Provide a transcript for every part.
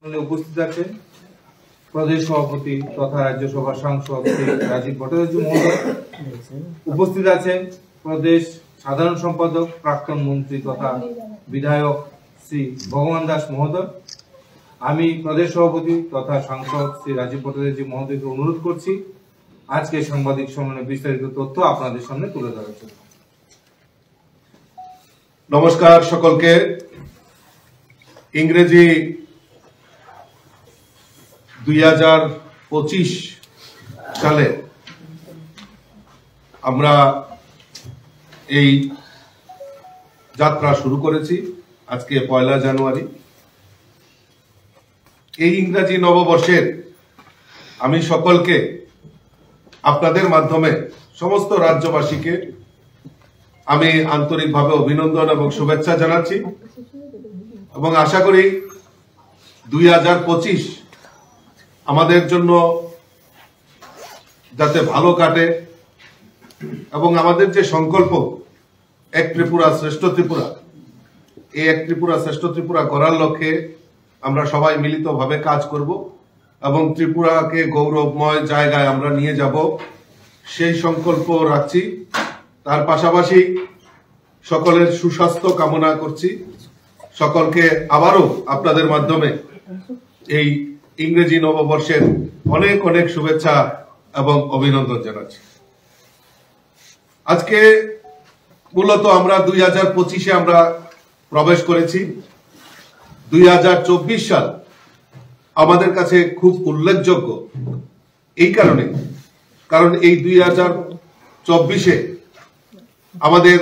উপস্থিত আছেন প্রদেশ সভাপতি তথা রাজ্যসভার সাংসদ শ্রী রাজীব ভট্টাচার্য মহোদয়, উপস্থিত আছেন প্রদেশ সাধারণ সম্পাদক প্রাক্তন মন্ত্রী তথা বিধায়ক শ্রী ভগবান দাস মহোদয়। আমি প্রদেশ সভাপতি তথা সাংসদ শ্রী রাজীব ভট্টাচার্য মহোদয়কে অনুরোধ করছি আজকে সাংবাদিক সম্মেলনে বিস্তারিত তথ্য আপনাদের সামনে তুলে ধরার জন্য। নমস্কার সকলকে। ইংরেজি 2025 সালে আমরা এই যাত্রা শুরু করেছি। আজকে 1 জানুয়ারি। এই ইংরেজি নববর্ষের আমি সকলকে আপনাদের মাধ্যমে সমস্ত রাজ্যবাসীকে আমি আন্তরিকভাবে অভিনন্দন এবং শুভেচ্ছা জানাচ্ছি এবং আশা করি 2025 আমাদের জন্য যাতে ভালো কাটে এবং আমাদের যে সংকল্প এক ত্রিপুরা শ্রেষ্ঠ ত্রিপুরা, এই এক ত্রিপুরা শ্রেষ্ঠ ত্রিপুরা করার লক্ষ্যে আমরা সবাই মিলিতভাবে কাজ করব এবং ত্রিপুরাকে গৌরবময় জায়গায় আমরা নিয়ে যাব, সেই সংকল্প রাখছি। তার পাশাপাশি সকলের সুস্বাস্থ্য কামনা করছি। সকলকে আবারও আপনাদের মাধ্যমে এই ইংরেজি নববর্ষের অনেক অনেক শুভেচ্ছা এবং অভিনন্দন জানাচ্ছি। আজকে মূলত আমরা 2025-এ আমরা প্রবেশ করেছি। 2024 সাল আমাদের কাছে খুব উল্লেখযোগ্য এই কারণে, কারণ এই 2024-এ আমাদের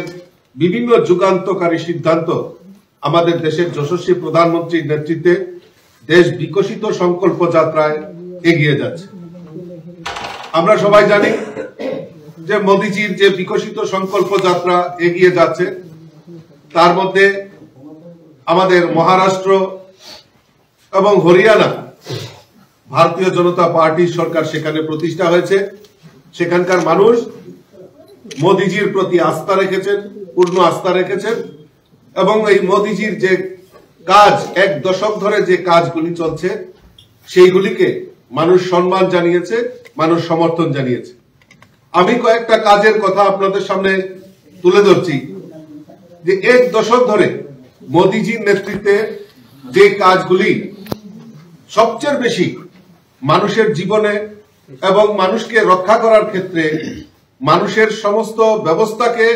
বিভিন্ন যুগান্তকারী সিদ্ধান্ত আমাদের দেশের যশস্বী প্রধানমন্ত্রীর নেতৃত্বে দেশ বিকশিত সংকল্প যাত্রায় এগিয়ে যাচ্ছে। আমরা সবাই জানি যে মোদিজির যে বিকশিত সংকল্প যাত্রা এগিয়ে যাচ্ছে, তার মধ্যে আমাদের মহারাষ্ট্র এবং হরিয়ানা ভারতীয় জনতা পার্টির সরকার সেখানে প্রতিষ্ঠা হয়েছে। সেখানকার মানুষ মোদিজির প্রতি আস্থা রেখেছেন, পূর্ণ আস্থা রেখেছেন এবং এই মোদিজির যে কাজ, 1 দশক ধরে যে কাজগুলি চলছে সেইগুলিকে মানুষ সম্মান জানিয়েছে, মানুষ সমর্থন জানিয়েছে। আমি কয়েকটা কাজের কথা আপনাদের সামনে তুলে ধরছি যে 1 দশক ধরে মোদিজির নেতৃত্বে যে কাজগুলি সবচেয়ে বেশি মানুষের জীবনে এবং মানুষকে রক্ষা করার ক্ষেত্রে মানুষের সমস্ত ব্যবস্থাকে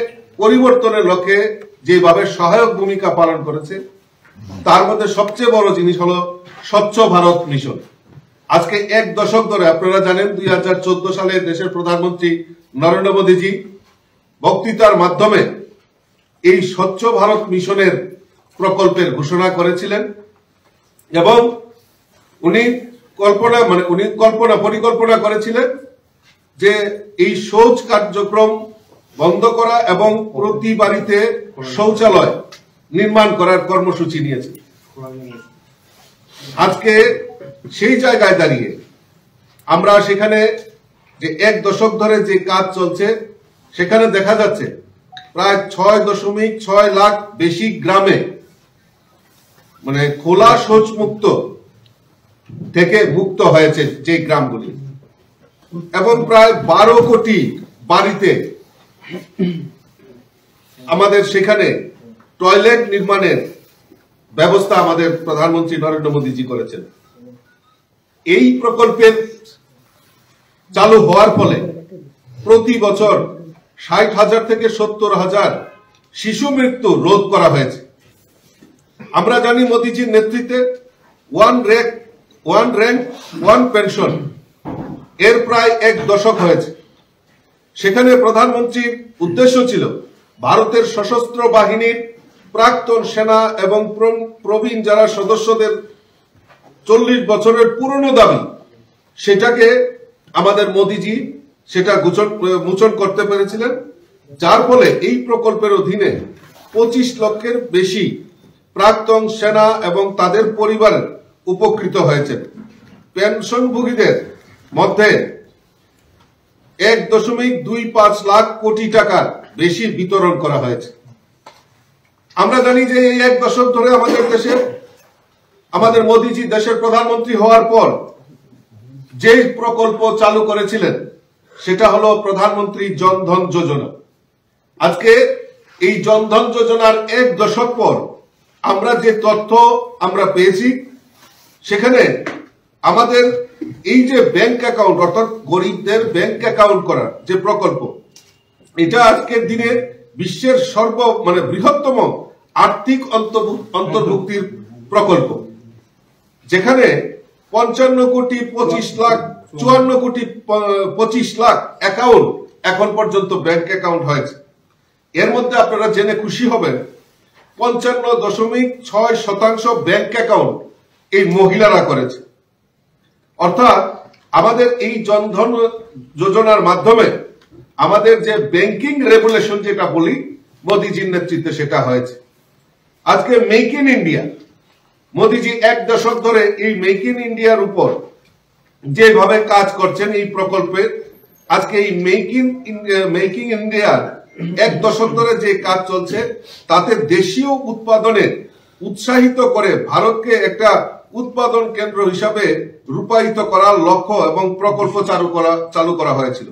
পরিবর্তনের লক্ষ্যে যেভাবে সহায়ক ভূমিকা পালন করেছে, তার মধ্যে সবচেয়ে বড় জিনিস হলো স্বচ্ছ ভারত মিশন। আজকে 1 দশক ধরে আপনারা জানেন 2014 সালে দেশের প্রধানমন্ত্রী নরেন্দ্র মোদীজি বক্তৃতার মাধ্যমে এই স্বচ্ছ ভারত মিশনের প্রকল্পের ঘোষণা করেছিলেন এবং উনি পরিকল্পনা করেছিলেন যে এই শৌচ কার্যক্রম বন্ধ করা এবং প্রতি বাড়িতে শৌচালয় নির্মাণ করার কর্মসূচি নিয়েছে। আজকে সেই জায়গায় দাঁড়িয়ে আমরা সেখানে যে 1 দশক ধরে যে কাজ চলছে সেখানে দেখা যাচ্ছে প্রায় 6.6 লাখ বেশি গ্রামে খোলা শৌচ মুক্ত থেকে মুক্ত হয়েছে যে গ্রামগুলি, এবং প্রায় 12 কোটি বাড়িতে আমাদের সেখানে টয়লেট নির্মাণের ব্যবস্থা আমাদের প্রধানমন্ত্রী নরেন্দ্র মোদীজি করেছেন। এই প্রকল্পের চালু হওয়ার ফলে প্রতি বছর 60,000 থেকে 70,000 শিশু মৃত্যু রোধ করা হয়েছে। আমরা জানি মোদীজির নেতৃত্বে ওয়ান র্যাঙ্ক ওয়ান পেনশন এর প্রায় 1 দশক হয়েছে। সেখানে প্রধানমন্ত্রীর উদ্দেশ্য ছিল ভারতের সশস্ত্র বাহিনীর প্রাক্তন সেনা এবং প্রবীণ যারা সদস্যদের 40 বছরের পুরনো দাবি, সেটাকে আমাদের মোদীজি সেটা মোচন করতে পেরেছিলেন, যার ফলে এই প্রকল্পের অধীনে 25 লক্ষের বেশি প্রাক্তন সেনা এবং তাদের পরিবারের উপকৃত হয়েছেন। পেনশনভোগীদের মধ্যে 1.25 লাখ কোটি টাকার বেশি বিতরণ করা হয়েছে। আমরা জানি যে এই 1 দশক ধরে আমাদের দেশে আমাদের মোদীজি দেশের প্রধানমন্ত্রী হওয়ার পর যে প্রকল্প চালু করেছিলেন সেটা হলো প্রধানমন্ত্রী জনধন যোজনা। আজকে এই জনধন যোজনার 1 দশক পর আমরা যে তথ্য আমরা পেয়েছি, সেখানে আমাদের এই যে ব্যাংক অ্যাকাউন্ট, অর্থাৎ গরিবদের ব্যাংক অ্যাকাউন্ট করার যে প্রকল্প, এটা আজকের দিনে বিশ্বের বৃহত্তম আর্থিক অন্তর্ভুক্তির প্রকল্প, যেখানে 55 কোটি 25 লাখ 54 কোটি 25 লাখ অ্যাকাউন্ট এখন পর্যন্ত ব্যাংক অ্যাকাউন্ট হয়েছে। এর মধ্যে আপনারা জেনে খুশি হবেন 55.6% ব্যাংক অ্যাকাউন্ট এই মহিলারা করেছে। অর্থাৎ আমাদের এই জনধন যোজনার মাধ্যমে আমাদের যে ব্যাংকিং রেগুলেশন যেটা বলি, মোদীজির নেতৃত্বে সেটা হয়েছে। আজকে মেক ইন ইন্ডিয়া, মোদীজি 1 দশক ধরে এই মেক ইন ইন্ডিয়ার উপর যেভাবে কাজ করছেন এই প্রকল্পে, আজকে এই মেকিং ইন্ডিয়ার 1 দশক ধরে যে কাজ চলছে, তাতে দেশীয় উৎপাদনে উৎসাহিত করে ভারতকে একটা উৎপাদন কেন্দ্র হিসাবে রূপায়িত করার লক্ষ্য এবং প্রকল্প চালু করা হয়েছিল।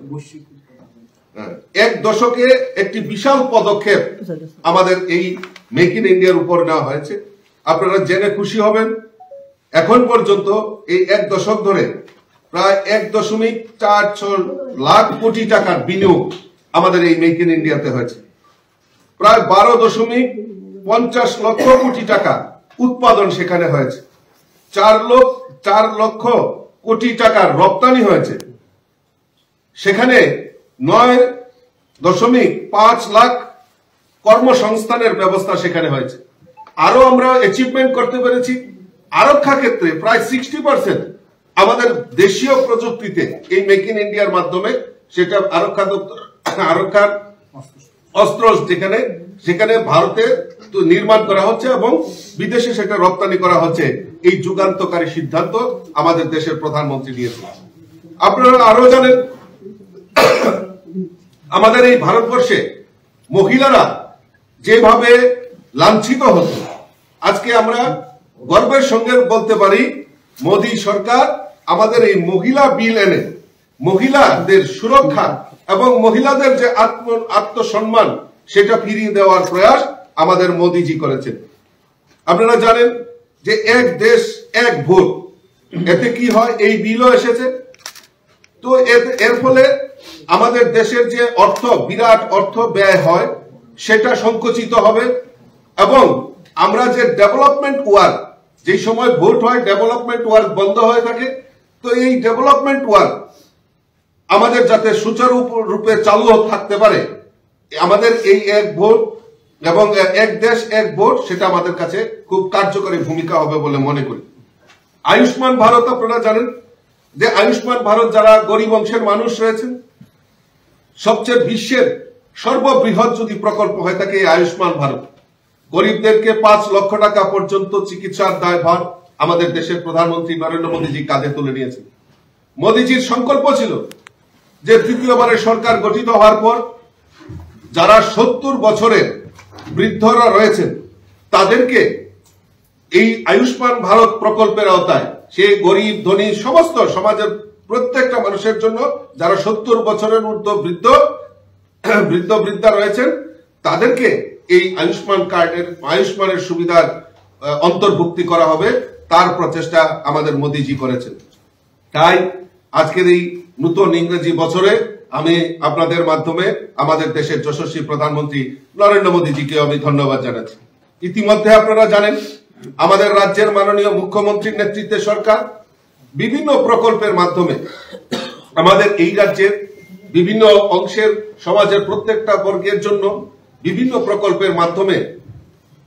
1 দশকে একটি বিশাল পদক্ষেপ আমাদের এই মেক ইন ইন্ডিয়ার উপর নেওয়া হয়েছে। আপনারা জেনে খুশি হবেন, এখন পর্যন্ত এই 1 দশক ধরে প্রায় 1.46 লাখ কোটি টাকার বিনিয়োগ আমাদের এই মেক ইন ইন্ডিয়াতে হয়েছে। প্রায় 12.50 লক্ষ কোটি টাকা উৎপাদন সেখানে হয়েছে। 4 লক্ষ কোটি টাকার রপ্তানি হয়েছে। সেখানে 9.5 লাখ কর্মসংস্থানের ব্যবস্থা সেখানে হয়েছে। আরো আমরা অ্যাচিভমেন্ট করতে পেরেছি। আরক্ষা ক্ষেত্রে প্রায় 60% আমাদের দেশীয় প্রযুক্তিতে এই মেক ইন ইন্ডিয়ার মাধ্যমে সেটা আরক্ষার অস্ত্র সেখানে ভারতে নির্মাণ করা হচ্ছে এবং বিদেশে সেটা রপ্তানি করা হচ্ছে। এই যুগান্তকারী সিদ্ধান্ত আমাদের দেশের প্রধানমন্ত্রী নিয়েছেন। আপনারা আরো জানেন, আমাদের এই ভারতবর্ষে মহিলারা যেভাবে লাঞ্ছিত হতো, আজকে আমরা গর্বের সঙ্গে বলতে পারি মোদী সরকার আমাদের এই মহিলা বিল এনে মহিলাদের সুরক্ষা এবং মহিলাদের যে আত্মসম্মান সেটা ফিরিয়ে দেওয়ার প্রয়াস আমাদের মোদীজি করেছেন। আপনারা জানেন যে 1 দেশ 1 ভোট, এতে কি হয়, এই বিলও এসেছে। তো এর ফলে আমাদের দেশের যে বিরাট অর্থ ব্যয় হয় সেটা সংকুচিত হবে এবং আমরা যে ডেভেলপমেন্ট ওয়ার্ক, যে সময় ভোট হয় ডেভেলপমেন্ট ওয়ার্ক বন্ধ হয়ে থাকে। তো এই ডেভেলপমেন্ট ওয়ার্ক আমাদের যাতে সুচারু রূপে চালু থাকতে পারে, আমাদের এই 1 ভোট এবং 1 দেশ 1 ভোট সেটা আমাদের কাছে খুব কার্যকরী ভূমিকা হবে বলে মনে করি। আয়ুষ্মান ভারত, আপনারা জানেন যে আয়ুষ্মান ভারত যারা গরিব অংশের মানুষ রয়েছেন, সবচেয়ে বিশ্বের সর্ববৃহৎ যদি প্রকল্প হয়ে থাকে এই আয়ুষ্মান ভারত, গরিবদেরকে 5 লক্ষ টাকা পর্যন্ত চিকিৎসার দায়ভার আমাদের দেশের প্রধানমন্ত্রী নরেন্দ্র মোদীজি কাঁধে তুলে নিয়েছেন। মোদীজির সংকল্প ছিল যে তৃতীয়বারের সরকার গঠিত হওয়ার পর যারা 70 বছরের বৃদ্ধরা রয়েছেন তাদেরকে এই আয়ুষ্মান ভারত প্রকল্পের আওতায়, সে গরিব ধনী সমস্ত সমাজের প্রত্যেকটা মানুষের জন্য যারা 70 বছরের ঊর্ধ্ব বৃদ্ধা রয়েছেন তাদেরকে এই আয়ুষ্মানের সুবিধার অন্তর্ভুক্তি করা হবে, তার প্রচেষ্টা আমাদের মোদীজি করেছেন। তাই আজকের এই নতুন ইংরেজি বছরে আমি আপনাদের মাধ্যমে আমাদের দেশের যশস্বী প্রধানমন্ত্রী নরেন্দ্র মোদীজিকে আমি ধন্যবাদ জানাচ্ছি। ইতিমধ্যে আপনারা জানেন আমাদের রাজ্যের মাননীয় মুখ্যমন্ত্রীর নেতৃত্বে সরকার বিভিন্ন প্রকল্পের মাধ্যমে আমাদের এই রাজ্যের বিভিন্ন অংশের সমাজের প্রত্যেকটা বর্গের জন্য বিভিন্ন প্রকল্পের মাধ্যমে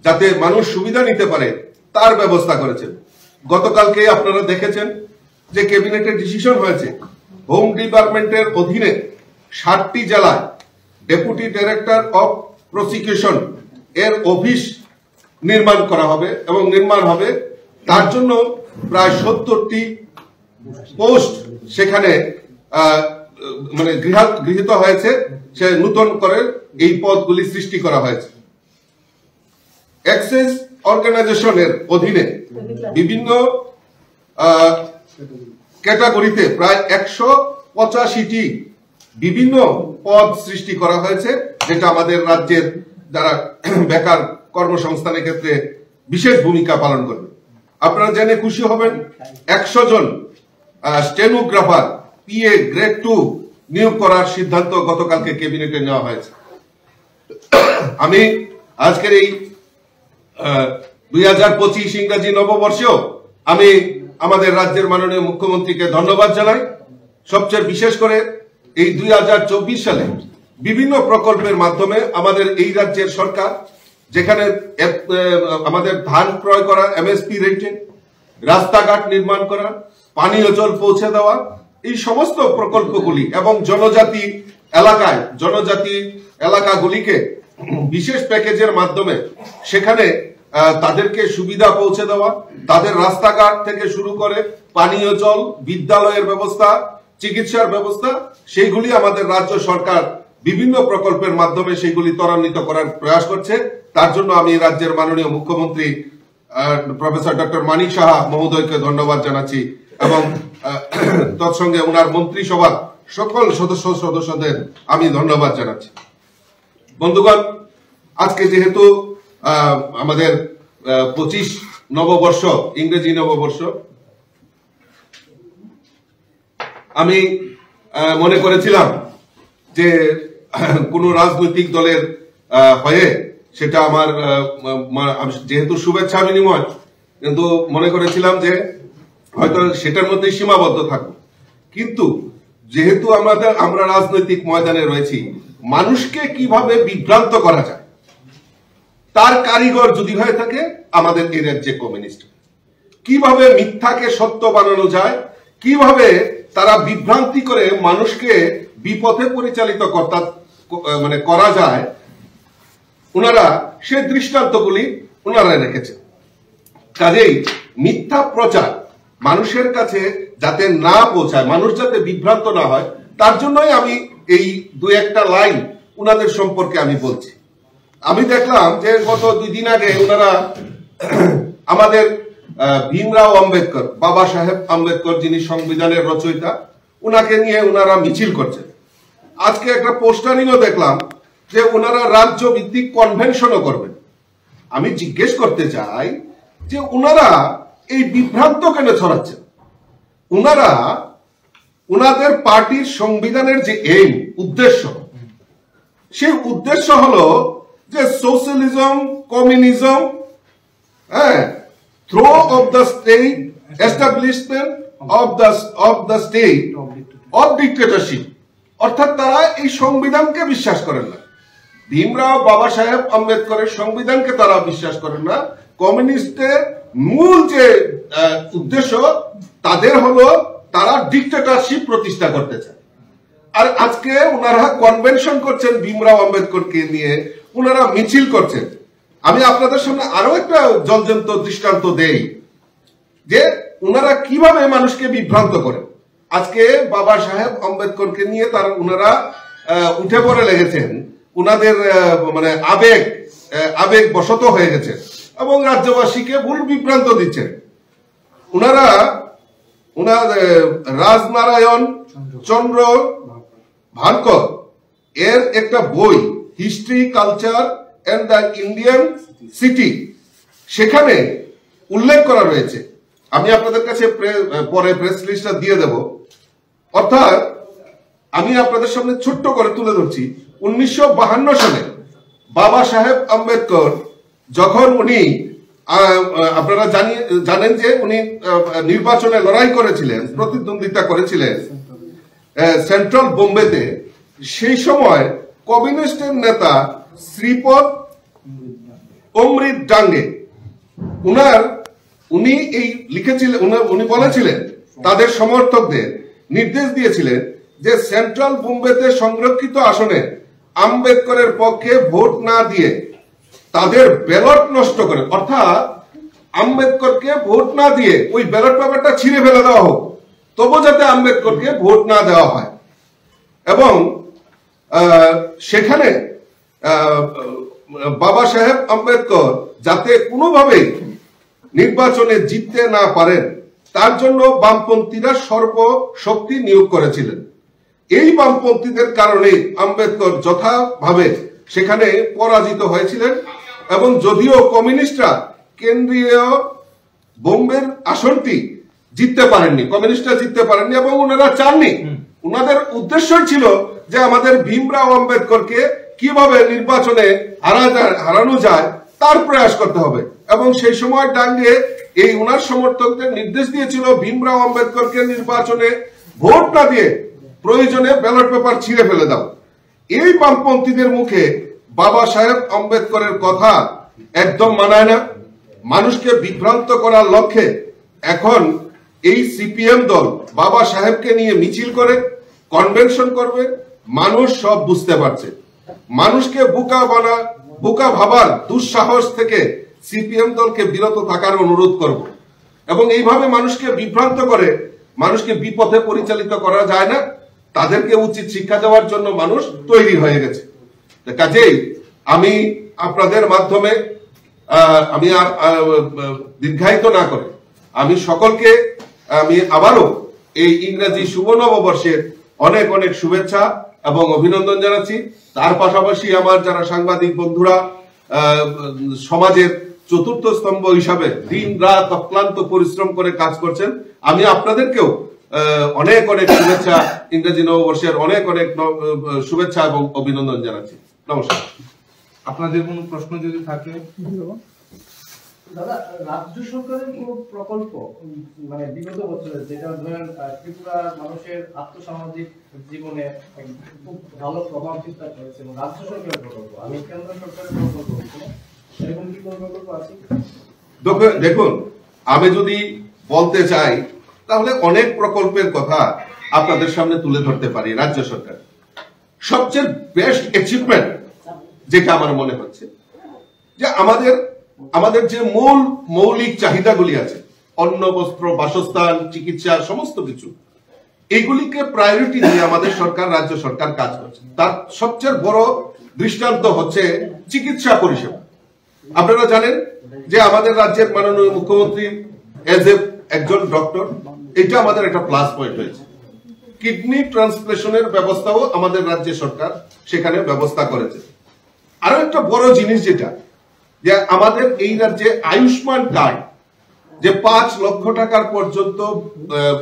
যাতে মানুষ সুবিধা নিতে পারে তার ব্যবস্থা করেছেন। গতকালকে আপনারা দেখেছেন যে ক্যাবিনেটের ডিসিশন হয়েছে হোম ডিপার্টমেন্টের অধীনে 60টি জেলায় ডেপুটি ডাইরেক্টর অফ প্রসিকিউশন এর অফিস নির্মাণ করা হবে এবং নির্মাণ হবে। তার জন্য প্রায় 70টি পোস্ট সেখানে গৃহীত হয়েছে, সে নতুন করে এই পদগুলি সৃষ্টি করা হয়েছে। এক্সাইজ অর্গানাইজেশনের অধীনে বিভিন্ন ক্যাটাগরিতে প্রায় 185টি বিভিন্ন পদ সৃষ্টি করা হয়েছে, যেটা আমাদের রাজ্যের যারা বেকার কর্মসংস্থানের ক্ষেত্রে বিশেষ ভূমিকা পালন করবে। আপনারা জেনে খুশি হবেন 100 জন স্টেনোগ্রাফার পিএ গ্রেড 2 নিয়োগ করার সিদ্ধান্ত গতকালকে ক্যাবিনেটে নেওয়া হয়েছে। আমি আজকের এই 2025 ইংরেজি নববর্ষেও আমি আমাদের রাজ্যের মাননীয় মুখ্যমন্ত্রীকে ধন্যবাদ জানাই। সবচেয়ে বিশেষ করে এই 2024 সালে বিভিন্ন প্রকল্পের মাধ্যমে আমাদের এই রাজ্যের সরকার, যেখানে আমাদের ধান ক্রয় করা এমএসপি রেটে, রাস্তাঘাট নির্মাণ করা, পানীয় জল পৌঁছে দেওয়া, এই সমস্ত প্রকল্পগুলি এবং জনজাতি এলাকাগুলিকে বিশেষ প্যাকেজের মাধ্যমে সেখানে তাদেরকে সুবিধা পৌঁছে দেওয়া, তাদের রাস্তাঘাট থেকে শুরু করে পানীয় জল, বিদ্যালয়ের ব্যবস্থা, চিকিৎসার ব্যবস্থা, সেইগুলি আমাদের রাজ্য সরকার বিভিন্ন প্রকল্পের মাধ্যমে সেইগুলি ত্বরান্বিত করার প্রয়াস করছে। তার জন্য আমি রাজ্যের মাননীয় মুখ্যমন্ত্রী প্রফেসর ডক্টর মানিক সাহা মহোদয়কে ধন্যবাদ জানাচ্ছি এবং তৎসঙ্গে ওনার মন্ত্রিসভার সকল সদস্যদের আমি ধন্যবাদ জানাচ্ছি। বন্ধুগণ, আজকে যেহেতু আমাদের 25 নববর্ষ, ইংরেজি নববর্ষ, আমি মনে করেছিলাম যে কোন রাজনৈতিক দলের হয়ে সেটা আমার যেহেতু শুভেচ্ছা বিনিময়, কিন্তু মনে করেছিলাম যে হয়তো সেটার মধ্যে সীমাবদ্ধ থাকবো। কিন্তু যেহেতু আমরা রাজনৈতিক ময়দানে রয়েছি, মানুষকে কিভাবে বিভ্রান্ত করা যায় তার কারিগর যদি হয়ে থাকে আমাদের এই রাজ্যে কমিউনিস্ট, কিভাবে মিথ্যাকে সত্য বানানো যায়, কিভাবে তারা বিভ্রান্তি করে মানুষকে বিপথে পরিচালিত করা যায়, ওনারা সে দৃষ্টান্তগুলি ওনারা রেখেছে। কাজেই মিথ্যা প্রচার মানুষের কাছে যাতে না পৌঁছায়, মানুষ যাতে বিভ্রান্ত না হয়, তার জন্যই আমি এই 2-1টা লাইন ওনাদের সম্পর্কে আমি বলছি। আমি দেখলাম যে গত 2 দিন আগে ওনারা আমাদের ভীমরাও আম্বেদকর, বাবা সাহেব আম্বেদকর, যিনি সংবিধানের রচয়িতা, ওনাকে নিয়ে ওনারা মিছিল করছেন। আজকে একটা পোস্টারিংও দেখলাম যে ওনারা রাজ্য ভিত্তিক কনভেনশনও করবেন। আমি জিজ্ঞেস করতে চাই যে ওনারা এই বিভ্রান্ত কেন ছড়াচ্ছেন? ওনারা ওনাদের পার্টির সংবিধানের যে এইম, উদ্দেশ্য, সেই উদ্দেশ্য হলো যে socialism, communism, throw of the state, establishment of the state of dictatorship. অর্থাৎ তারা এই সংবিধানকে বিশ্বাস করেন না। ভীমরাও বাবা সাহেব আম্বেদকরের সংবিধানকে তারা বিশ্বাস করেন না। কমিউনিস্টের মূল যে উদ্দেশ্য তাদের হলো তারা ডিক্টেটরশিপ প্রতিষ্ঠা করতে চায়। আর আজকে ওনারা কনভেনশন করছেন ভীমরাও আম্বেদকরকে নিয়ে, ওনারা মিছিল করছেন। আমি আপনাদের সামনে আরো একটা জলজন্ত দৃষ্টান্ত দেই যে ওনারা কিভাবে মানুষকে বিভ্রান্ত করেন। আজকে বাবা সাহেব আম্বেদকরকে নিয়ে ওনারা উঠে পড়ে লেগেছেন, ওনাদের আবেগ বশত হয়ে গেছে এবং রাজ্যবাসীকে ভুল বিভ্রান্ত দিচ্ছেন। ওনারা রাজনারায়ণ চন্দ্র ভারকর এর একটা বই, history, culture and the Indian city, সেখানে উল্লেখ করা রয়েছে। আমি আপনাদের কাছে পরে প্রেস লিস্টটা দিয়ে দেব। অর্থাৎ আমি আপনাদের সামনে ছোট্ট করে তুলে ধরছি, 1952 সালে বাবা সাহেব আম্বেদকর যখন উনি, আপনারা জানেন যে উনি নির্বাচনে লড়াই করেছিলেন, প্রতিদ্বন্দ্বিতা করেছিলেন সেন্ট্রাল বোম্বেতে। সেই সময় কমিউনিস্টের নেতা শ্রীপদ অমৃত ডাঙ্গে উনি এই লিখেছিলেন, উনি বলেছিলেন তাদের সমর্থকদের নির্দেশ দিয়েছিলেন যে সেন্ট্রাল বোম্বেতে সংরক্ষিত আসনে আম্বেদকরের পক্ষে ভোট না দিয়ে তাদের ব্যালট নষ্ট করে, অর্থাৎ আম্বেদকরকে ভোট না দিয়ে ওই ব্যালট পেপারটা ছিঁড়ে ফেলে দেওয়া হোক, তবু যাতে আম্বেদকরকে ভোট না দেওয়া হয়। এবং সেখানে বাবা সাহেব আম্বেদকর যাতে কোনোভাবেই নির্বাচনে জিততে না পারেন তার জন্য বামপন্থীরা সর্বশক্তি নিয়োগ করেছিলেন। এই বামপন্থীদের কারণে আম্বেদকর যথাভাবে সেখানে পরাজিত হয়েছিলেন এবং যদিও কমিউনিস্টরা কেন্দ্রীয় বোম্বের আসনটি জিততে পারেননি, কমিউনিস্টরা জিততে পারেননি এবং ওনারা চাননি। ওনাদের উদ্দেশ্য ছিল যে আমাদের ভীমরাও আম্বেদকরকে কিভাবে নির্বাচনে হারানো যায় তার প্রয়াস করতে হবে এবং সেই সময় ডাঙ্গে এই ওনার সমর্থকদের নির্দেশ দিয়েছিল ভীমরাও আম্বেদকরকে নির্বাচনে ভোট না দিয়ে প্রয়োজনে ব্যালট পেপার ছিঁড়ে ফেলে দাও। এই বামপন্থীদের মুখে বাবা সাহেব আম্বেদকরের কথা একদম মানায় না। মানুষকে বিভ্রান্ত করার লক্ষ্যে এখন এই সিপিএম দল বাবা সাহেবকে নিয়ে মিছিল করে, কনভেনশন করবে। মানুষ সব বুঝতে পারছে। মানুষকে বোকা ভাবার দুঃসাহস থেকে সিপিএম দলকে বিরত থাকার অনুরোধ করব এবং এইভাবে মানুষকে বিভ্রান্ত করে মানুষকে বিপথে পরিচালিত করা যায় না। তাদেরকে উচিত শিক্ষা দেওয়ার জন্য মানুষ তৈরি হয়ে গেছে। কাজেই আমি আপনাদের মাধ্যমে আমি আর দীর্ঘায়িত না করে আমি সকলকে আমি আবারও এই ইংরেজি শুভ নববর্ষের অনেক অনেক শুভেচ্ছা এবং অভিনন্দন জানাচ্ছি। তার পাশাপাশি আমার যারা সাংবাদিক বন্ধুরা সমাজের চতুর্থ স্তম্ভ হিসাবে দিন রাত অক্লান্ত পরিশ্রম করে কাজ করছেন, আমি আপনাদেরকেও অনেক অনেক শুভেচ্ছা, ইংরেজি নববর্ষের অনেক অনেক শুভেচ্ছা এবং অভিনন্দন জানাচ্ছি। নমস্কার। আপনাদের কোনো প্রশ্ন যদি থাকে? দাদা, রাজ্য সরকারের কোন প্রকল্প মানে বিগত বছরে যেটা ধরেন ত্রিপুরার মানুষের আর্থসামাজিক জীবনে খুব ভালো প্রভাব বিস্তার করেছে এবং রাজ্য সরকারের প্রকল্প, আমি কেন্দ্র সরকারের প্রকল্প বলছি না, এরকম কি কোন প্রকল্প আছে? দেখুন, আমি যদি বলতে চাই তাহলে অনেক প্রকল্পের কথা আপনাদের সামনে তুলে ধরতে পারি। রাজ্য সরকার সবচেয়ে বেস্ট অ্যাচিভমেন্ট যেটা আমার মনে হচ্ছে যে আমাদের যে মৌলিক চাহিদাগুলি আছে, অন্ন, বস্ত্র, বাসস্থান, চিকিৎসা, সমস্ত কিছু, এইগুলিকে প্রায়োরিটি দিয়ে আমাদের সরকার, রাজ্য সরকার কাজ করছে। তার সবচেয়ে বড় দৃষ্টান্ত হচ্ছে চিকিৎসা পরিষেবা। আপনারা জানেন যে আমাদের রাজ্যের মাননীয় মুখ্যমন্ত্রী এজ একজন ডক্টর, এটা আমাদের একটা প্লাস পয়েন্ট হয়েছে। কিডনি ট্রান্সপ্লেশনের ব্যবস্থাও আমাদের রাজ্য সরকার সেখানে ব্যবস্থা করেছে। আরো একটা বড় জিনিস যেটা যে আমাদের এই রাজ্যে আয়ুষ্মান কার্ড যে 5 লক্ষ টাকার পর্যন্ত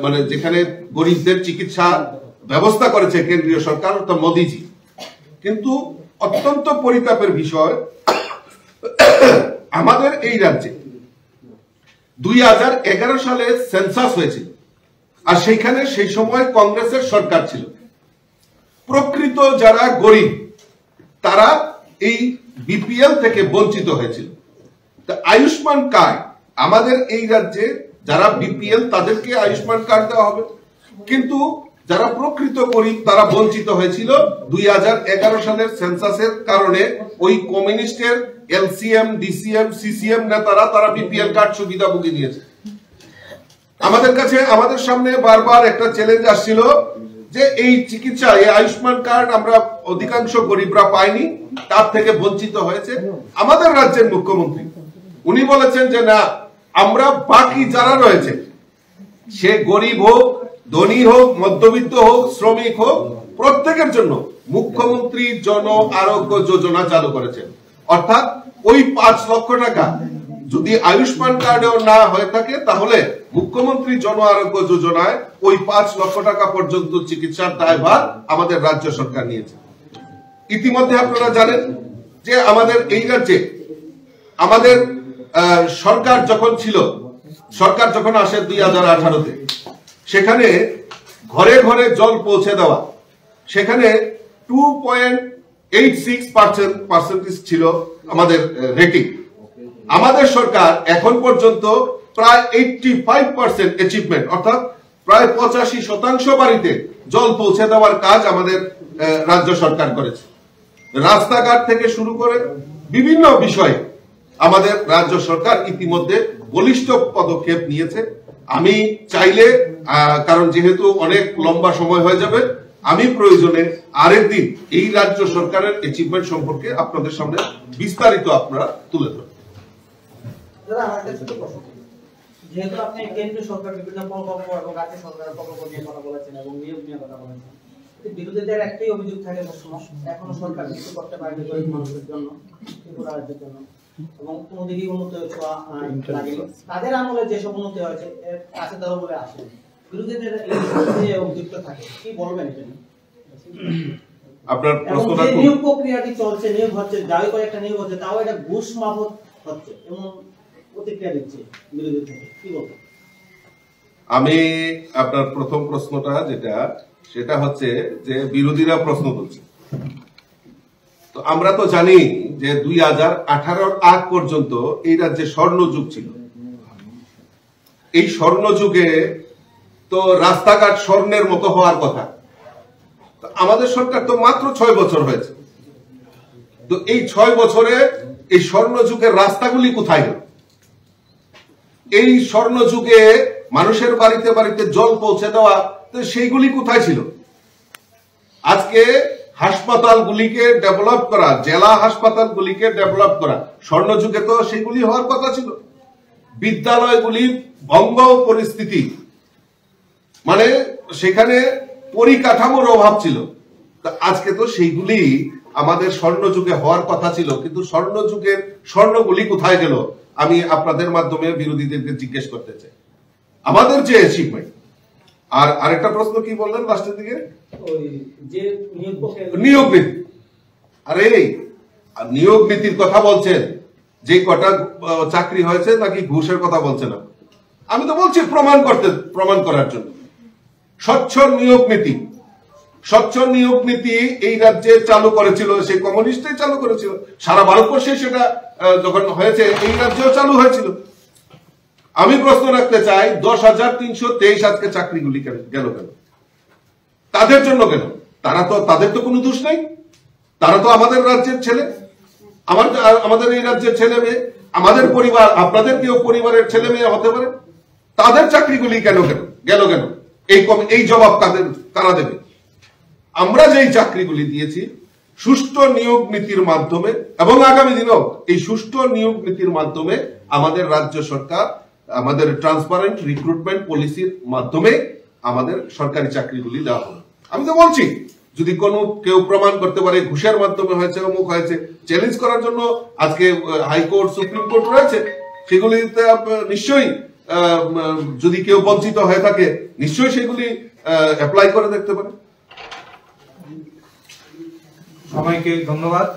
মানে যেখানে গরিবদের চিকিৎসা ব্যবস্থা করেছে কেন্দ্রীয় সরকার অর্থাৎ মোদিজি, কিন্তু অত্যন্ত পরিতাপের বিষয় আমাদের এই রাজ্যে 2011 সালে সেন্সাস হয়েছিল আর সেইখানে সেই সময় কংগ্রেসের সরকার ছিল। প্রকৃত যারা গরিব তারা এই বিপিএল থেকে বঞ্চিত হয়েছিল। আয়ুষ্মান কার্ড আমাদের এই রাজ্যে যারা বিপিএল তাদেরকে আয়ুষ্মান কার্ড দেওয়া হবে, কিন্তু যারা প্রকৃত গরিব তারা বঞ্চিত হয়েছিল 2011 সালের সেন্সাসের কারণে। ওই কমিউনিস্টের এলসিএম, ডিসিএম, সিসিএম নেতারা তারা বিপিএল কার্ড সুবিধাভোগী নিয়েছে। আমাদের সামনে বারবার একটা চ্যালেঞ্জ আসছিল যে এই চিকিৎসা, এই আয়ুষ্মান কার্ড আমরা অধিকাংশ গরিবরা পাইনি, তার থেকে বঞ্চিত হয়েছে। আমাদের রাজ্যের মুখ্যমন্ত্রী উনি বলেছেন যে না, আমরা বাকি যারা রয়েছে সে গরিব হোক, ধনী হোক, মধ্যবিত্ত হোক, শ্রমিক হোক, প্রত্যেকের জন্য মুখ্যমন্ত্রী জন আরোগ্য যোজনা চালু করেছেন। অর্থাৎ ওই 5 লক্ষ টাকা যদি আয়ুষ্মান কার্ডেও না হয়ে থাকে তাহলে মুখ্যমন্ত্রী জন আরোগ্য যোজনায় ওই 5 লক্ষ টাকা পর্যন্ত চিকিৎসার দায়ভার আমাদের রাজ্য সরকার নিয়েছে। ইতিমধ্যে আপনারা জানেন যে আমাদের এই রাজ্যে আমাদের সরকার যখন আসে 2018-তে, সেখানে ঘরে ঘরে জল পৌঁছে দেওয়া, সেখানে 2.86% ছিল আমাদের রেটিং। আমাদের সরকার এখন পর্যন্ত প্রায় 85% অ্যাচিভমেন্ট, অর্থাৎ প্রায় 85% বাড়িতে জল পৌঁছে দেওয়ার কাজ আমাদের রাজ্য সরকার করেছে। রাস্তাঘাট থেকে শুরু করে বিভিন্ন বিষয়ে আমাদের রাজ্য সরকার ইতিমধ্যে বলিষ্ঠ পদক্ষেপ নিয়েছে। আমি চাইলে, কারণ যেহেতু অনেক লম্বা সময় হয়ে যাবে, আমি প্রয়োজনে আরেকদিন এই রাজ্য সরকারের অ্যাচিভমেন্ট সম্পর্কে আপনাদের সামনে বিস্তারিত আপনারা তুলে ধরবেন। যেহেতু আপনি কেন্দ্রীয় সরকার বিভিন্ন প্রকল্প এবং রাজ্য সরকারের প্রকল্প নিয়ে কথা বলেছেন এবং নিয়োগ নিয়ে কথা বলেছেন, বিরোধীদের একটাই অভিযোগ থাকে এখনো সরকার কিছু করতে পারেনি গরিব মানুষের জন্য, ত্রিপুরা রাজ্যের জন্য, এবং কোনো দিকেই উন্নতি লাগেনি। তাদের আমলে যেসব উন্নতি হয়েছে এর কাছে ধরো বলে আসে, বিরোধীদের এই অভিযুক্ত থাকে, কি বলবেন এটা নিয়ে? আপনার প্রশ্নটা নিয়োগ প্রক্রিয়াটি চলছে, নিয়োগ হচ্ছে, যাই করে একটা নিয়োগ হচ্ছে, তাও এটা ঘুষ মাফত হচ্ছে এমন প্রতিক্রিয়া দিচ্ছে বিরোধী থেকে, কি বলবেন? আমি আপনার প্রথম প্রশ্নটা সেটা হচ্ছে যে বিরোধীরা প্রশ্ন করছে, তো আমরা তো জানি যে 2018 আগ পর্যন্ত এই রাজ্যে স্বর্ণযুগ ছিল। এই স্বর্ণযুগে তো রাস্তাঘাট স্বর্ণের মতো হওয়ার কথা। আমাদের সরকার তো মাত্র 6 বছর হয়েছে, তো এই 6 বছরে এই স্বর্ণযুগের রাস্তাগুলি কোথায় গেল? এই স্বর্ণযুগে মানুষের বাড়িতে বাড়িতে জল পৌঁছে দেওয়া, তো সেইগুলি কোথায় ছিল? আজকে হাসপাতালগুলিকে ডেভেলপ করা, জেলা হাসপাতালগুলিকে ডেভেলপ করা, স্বর্ণযুগে তো সেগুলি হওয়ার কথা ছিল। বিদ্যালয়গুলি ভঙ্গ পরিস্থিতি, মানে সেখানে পরিকাঠামোর অভাব ছিল। আজকে তো সেইগুলি আমাদের স্বর্ণযুগে হওয়ার কথা ছিল, কিন্তু স্বর্ণযুগের স্বর্ণগুলি কোথায় গেল? আমি আপনাদের মাধ্যমে বিরোধীদেরকে জিজ্ঞেস করতে চাই আমাদের যে অ্যাচিভমেন্ট। আর আরেকটা প্রশ্ন কি বললেন লাস্টের দিকে? নিয়োগ নীতি। আরে নিয়োগ নীতির কথা বলছেন, যে কটা চাকরি হয়েছে নাকি ঘুষের কথা বলছেন? আমি তো বলছি প্রমাণ করার জন্য। স্বচ্ছ নিয়োগ নীতি, স্বচ্ছ নিয়োগ নীতি এই রাজ্যে চালু করেছিল সেই কমিউনিস্টই চালু করেছিল। সারা ভারতবর্ষে সেটা যখন হয়েছে এই রাজ্যেও চালু হয়েছিল। আমি প্রশ্ন রাখতে চাই, 10,323 আজকে চাকরিগুলি গেল কেন? তাদের জন্য কেন? তাদের তো কোনো দোষ নেই, তারা তো আমাদের রাজ্যের ছেলে, আমাদের এই রাজ্যের ছেলে মেয়ে, আমাদের পরিবার, আপনাদের কেউ পরিবারের ছেলে মেয়ে হতে পারে। তাদের চাকরিগুলি গেল কেন? এই জবাব কারা দেবে? আমরা যেই চাকরিগুলি দিয়েছি সুষ্ঠু নিয়োগ নীতির মাধ্যমে, এবং আগামী দিনেও এই সুষ্ঠু নিয়োগ নীতির মাধ্যমে আমাদের রাজ্য সরকার আমাদের ট্রান্সপারেন্ট রিক্রুটমেন্ট পলিসির মাধ্যমে আমাদের সরকারি চাকরিগুলি দেওয়া হবে। আমি তো বলছি, যদি কেউ প্রমাণ করতে পারে ঘুষের মাধ্যমে হয়েছে, অমুক হয়েছে, চ্যালেঞ্জ করার জন্য আজকে হাইকোর্ট, সুপ্রিম কোর্ট রয়েছে, সেগুলিতে নিশ্চয়ই যদি কেউ বঞ্চিত হয়ে থাকে নিশ্চয়ই সেগুলি অ্যাপ্লাই করে দেখতে পারে। সবাইকে ধন্যবাদ।